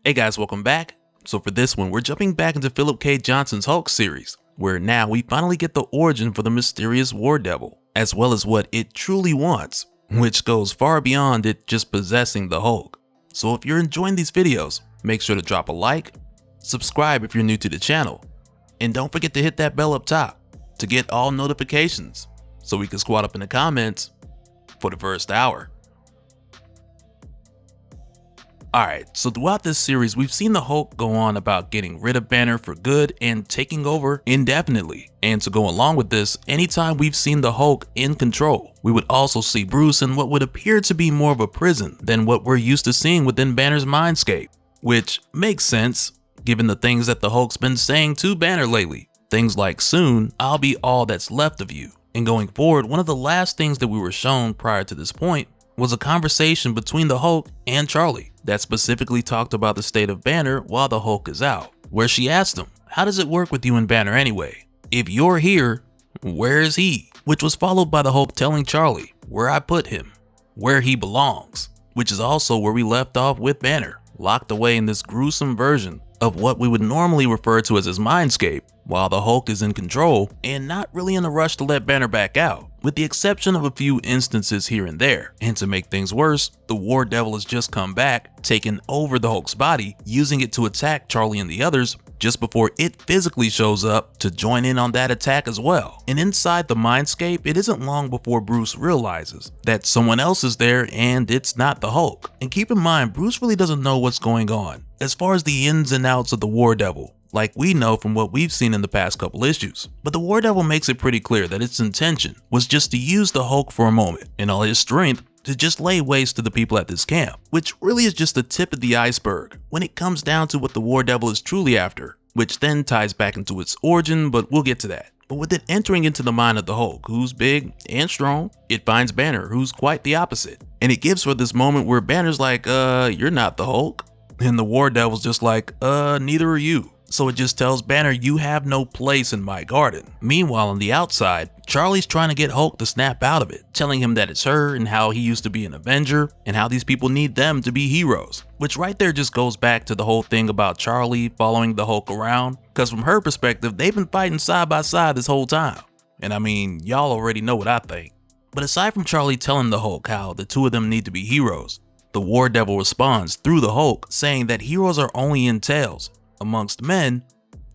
Hey guys, welcome back. So for this one, we're jumping back into Philip K. Johnson's Hulk series, where now we finally get the origin for the mysterious War Devil, as well as what it truly wants, which goes far beyond it just possessing the Hulk. So if you're enjoying these videos, make sure to drop a like, subscribe if you're new to the channel, and don't forget to hit that bell up top to get all notifications so we can squat up in the comments for the first hour. Alright, so throughout this series, we've seen the Hulk go on about getting rid of Banner for good and taking over indefinitely. And to go along with this, anytime we've seen the Hulk in control, we would also see Bruce in what would appear to be more of a prison than what we're used to seeing within Banner's Mindscape. Which makes sense, given the things that the Hulk's been saying to Banner lately. Things like, soon, I'll be all that's left of you. And going forward, one of the last things that we were shown prior to this point was a conversation between the Hulk and Charlie that specifically talked about the state of Banner while the Hulk is out, where she asked him, how does it work with you and Banner anyway? If you're here, where is he? Which was followed by the Hulk telling Charlie where I put him, where he belongs, which is also where we left off with Banner, locked away in this gruesome version of what we would normally refer to as his Mindscape, while the Hulk is in control and not really in a rush to let Banner back out, with the exception of a few instances here and there. And to make things worse, the War Devil has just come back, taken over the Hulk's body, using it to attack Charlie and the others just before it physically shows up to join in on that attack as well. And inside the Mindscape, it isn't long before Bruce realizes that someone else is there and it's not the Hulk. And keep in mind, Bruce really doesn't know what's going on as far as the ins and outs of the War Devil, like we know from what we've seen in the past couple issues. But the War Devil makes it pretty clear that its intention was just to use the Hulk for a moment and all his strength to just lay waste to the people at this camp, which really is just the tip of the iceberg when it comes down to what the War Devil is truly after, which then ties back into its origin, but we'll get to that. But with it entering into the mind of the Hulk, who's big and strong, it finds Banner, who's quite the opposite. And it gives her this moment where Banner's like, you're not the Hulk. And the War Devil's just like, neither are you. So it just tells Banner, you have no place in my garden. Meanwhile, on the outside, Charlie's trying to get Hulk to snap out of it, telling him that it's her and how he used to be an Avenger and how these people need them to be heroes. Which right there just goes back to the whole thing about Charlie following the Hulk around, because from her perspective, they've been fighting side by side this whole time. And I mean, y'all already know what I think. But aside from Charlie telling the Hulk how the two of them need to be heroes, the War Devil responds through the Hulk saying that heroes are only in tales. Amongst men,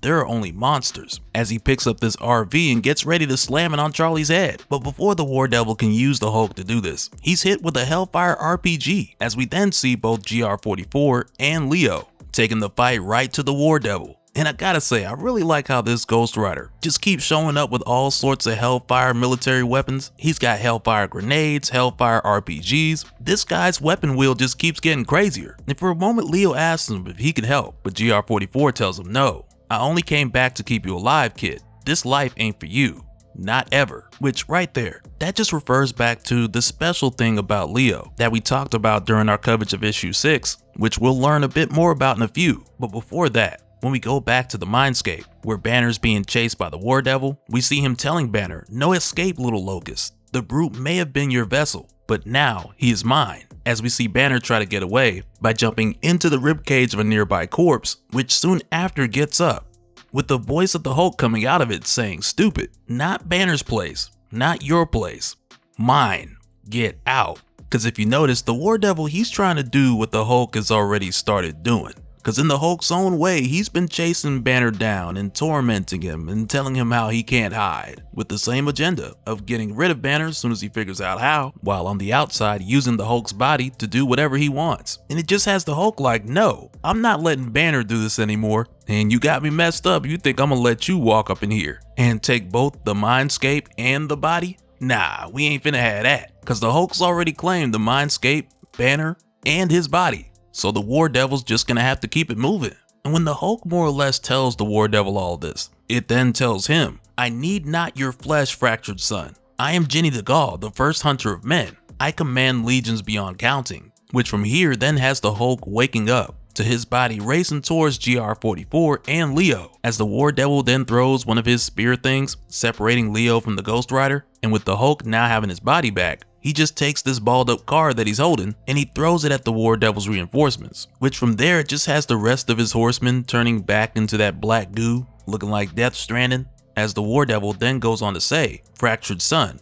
there are only monsters, as he picks up this RV and gets ready to slam it on Charlie's head. But before the War Devil can use the Hulk to do this, he's hit with a Hellfire RPG, as we then see both GR44 and Leo taking the fight right to the War Devil. And I gotta say, I really like how this Ghost Rider just keeps showing up with all sorts of Hellfire military weapons. He's got Hellfire grenades, Hellfire RPGs. This guy's weapon wheel just keeps getting crazier. And for a moment, Leo asks him if he can help, but GR44 tells him no. I only came back to keep you alive, kid. This life ain't for you. Not ever. Which right there, that just refers back to the special thing about Leo that we talked about during our coverage of issue 6, which we'll learn a bit more about in a few. But before that, when we go back to the Mindscape, where Banner's being chased by the War Devil, we see him telling Banner, no escape, little locust. The brute may have been your vessel, but now he is mine. As we see Banner try to get away by jumping into the ribcage of a nearby corpse, which soon after gets up, with the voice of the Hulk coming out of it saying, stupid, not Banner's place, not your place, mine, get out. Because if you notice, the War Devil, he's trying to do what the Hulk has already started doing. Because in the Hulk's own way, he's been chasing Banner down and tormenting him and telling him how he can't hide, with the same agenda of getting rid of Banner as soon as he figures out how, while on the outside using the Hulk's body to do whatever he wants. And it just has the Hulk like, no, I'm not letting Banner do this anymore, and you got me messed up. You think I'm gonna let you walk up in here and take both the Mindscape and the body? Nah, we ain't finna have that, because the Hulk's already claimed the Mindscape, Banner, and his body. So the War Devil's just gonna have to keep it moving. And when the Hulk more or less tells the War Devil all this, it then tells him, I need not your flesh, fractured son. I am Jenny the Gaul, the first hunter of men. I command legions beyond counting. Which from here then has the Hulk waking up to his body racing towards GR44 and Leo, as the War Devil then throws one of his spear things, separating Leo from the Ghost Rider. And with the Hulk now having his body back, He just takes this balled up card that he's holding and he throws it at the War Devil's reinforcements, which from there it just has the rest of his horsemen turning back into that black goo, looking like Death Stranding, as the War Devil then goes on to say, "Fractured Sun,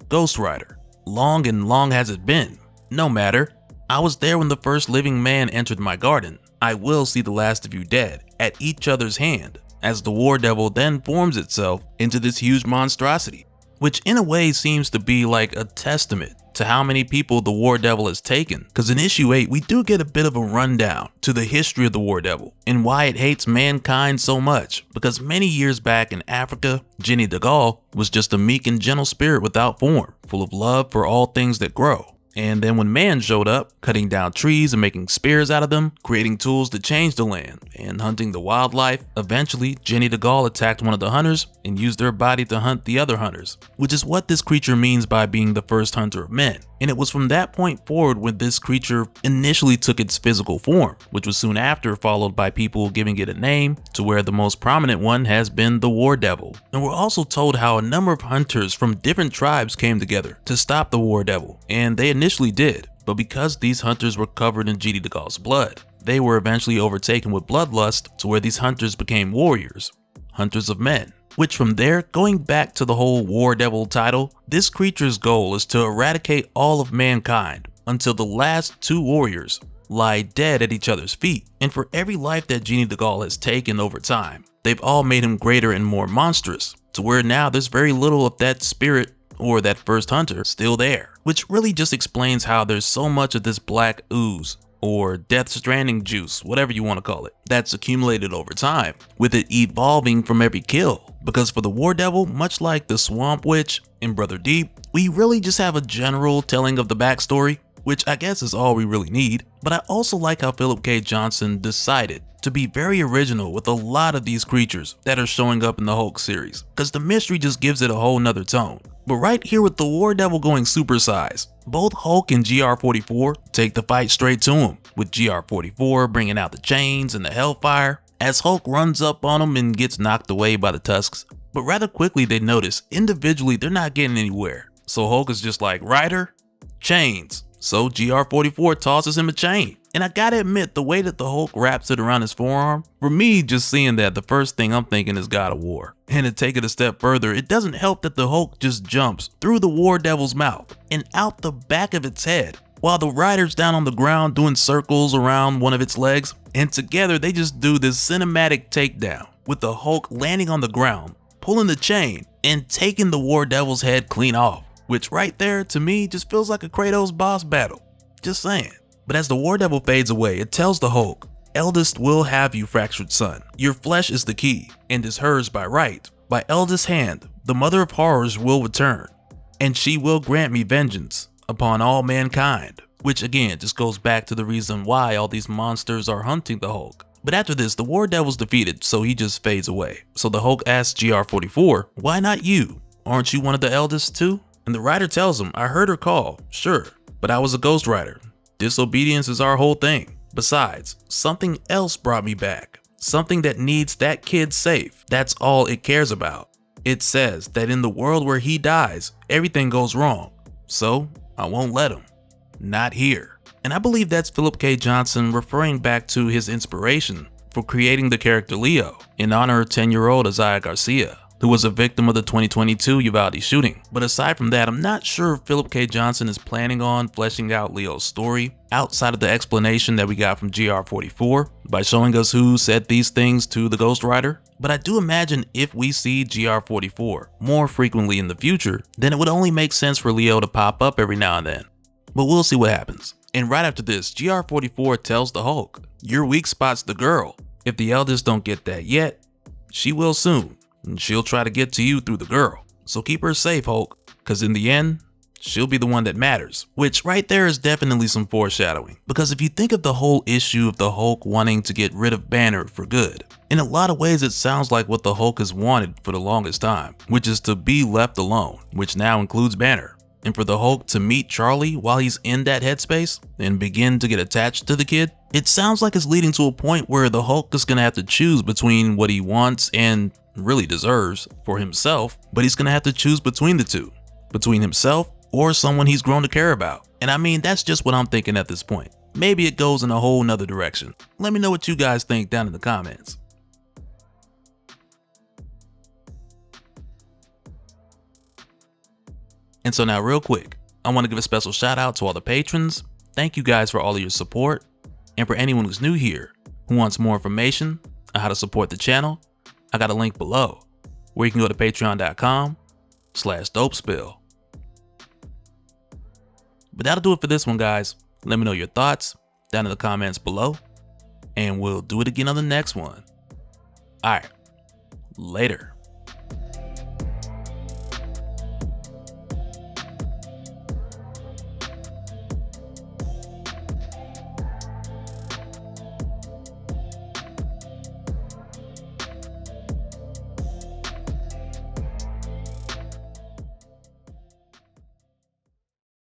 Ghost Rider, long and long has it been. No matter, I was there when the first living man entered my garden. I will see the last of you dead at each other's hand," as the War Devil then forms itself into this huge monstrosity, which in a way seems to be like a testament to how many people the War Devil has taken, because in issue 8 we do get a bit of a rundown to the history of the War Devil and why it hates mankind so much, because many years back in Africa, Jenny de Gaulle was just a meek and gentle spirit without form, full of love for all things that grow. And then when man showed up, cutting down trees and making spears out of them, creating tools to change the land, and hunting the wildlife, eventually Jenny de Gaulle attacked one of the hunters and used their body to hunt the other hunters, which is what this creature means by being the first hunter of men. And it was from that point forward when this creature initially took its physical form, which was soon after followed by people giving it a name, to where the most prominent one has been the War Devil. And we're also told how a number of hunters from different tribes came together to stop the War Devil, and they initially did, but because these hunters were covered in Jenny de Gaulle's blood, they were eventually overtaken with bloodlust, to where these hunters became warriors, hunters of men. Which from there, going back to the whole War Devil title, this creature's goal is to eradicate all of mankind until the last 2 warriors lie dead at each other's feet. And for every life that Jenny de Gaulle has taken over time, they've all made him greater and more monstrous, to where now there's very little of that spirit or that first hunter still there, which really just explains how there's so much of this black ooze or Death Stranding juice, whatever you want to call it, that's accumulated over time, with it evolving from every kill. Because for the War Devil, much like the Swamp Witch in Brother Deep, we really just have a general telling of the backstory, which I guess is all we really need. But I also like how Philip K. Johnson decided to be very original with a lot of these creatures that are showing up in the Hulk series, because the mystery just gives it a whole nother tone. But right here with the War Devil going supersize, both Hulk and GR44 take the fight straight to him, with GR44 bringing out the chains and the hellfire, as Hulk runs up on him and gets knocked away by the tusks. But rather quickly they notice individually they're not getting anywhere, so Hulk is just like, "Ryder, chains." So GR44 tosses him a chain. And I gotta admit, the way that the Hulk wraps it around his forearm, for me, just seeing that, the first thing I'm thinking is God of War. And to take it a step further, it doesn't help that the Hulk just jumps through the War Devil's mouth and out the back of its head, while the Rider's down on the ground doing circles around one of its legs. And together they just do this cinematic takedown, with the Hulk landing on the ground, pulling the chain, and taking the War Devil's head clean off. Which right there, to me, just feels like a Kratos boss battle. Just saying. But as the War Devil fades away, it tells the Hulk, "Eldest will have you, Fractured Son. Your flesh is the key, and is hers by right. By eldest hand, the Mother of Horrors will return, and she will grant me vengeance upon all mankind." Which again, just goes back to the reason why all these monsters are hunting the Hulk. But after this, the War Devil's defeated, so he just fades away. So the Hulk asks GR44, "Why not you? Aren't you one of the eldest too?" And the Rider tells him, "I heard her call, sure, but I was a Ghost Rider. Disobedience is our whole thing. Besides, something else brought me back. Something that needs that kid safe. That's all it cares about. It says that in the world where he dies, everything goes wrong. So I won't let him. Not here." And I believe that's Philip K. Johnson referring back to his inspiration for creating the character Leo in honor of 10-year-old Isaiah Garcia, who was a victim of the 2022 Uvalde shooting. But aside from that, I'm not sure if Philip K. Johnson is planning on fleshing out Leo's story outside of the explanation that we got from GR44 by showing us who said these things to the Ghost Rider. But I do imagine if we see GR44 more frequently in the future, then it would only make sense for Leo to pop up every now and then. But we'll see what happens. And right after this, GR44 tells the Hulk, "Your weak spot's the girl. If the eldest don't get that yet, she will soon. And she'll try to get to you through the girl. So keep her safe, Hulk, because in the end, she'll be the one that matters." Which right there is definitely some foreshadowing. Because if you think of the whole issue of the Hulk wanting to get rid of Banner for good, in a lot of ways it sounds like what the Hulk has wanted for the longest time, which is to be left alone, which now includes Banner. And for the Hulk to meet Charlie while he's in that headspace and begin to get attached to the kid, it sounds like it's leading to a point where the Hulk is going to have to choose between what he wants and really deserves for himself, but he's going to have to choose between the two, between himself or someone he's grown to care about. And I mean, that's just what I'm thinking at this point. Maybe it goes in a whole nother direction. Let me know what you guys think down in the comments. And so now real quick, I want to give a special shout out to all the patrons. Thank you guys for all of your support. And for anyone who's new here, who wants more information on how to support the channel, I got a link below where you can go to patreon.com/DopeSpill. But that'll do it for this one, guys. Let me know your thoughts down in the comments below, and we'll do it again on the next one. All right, later.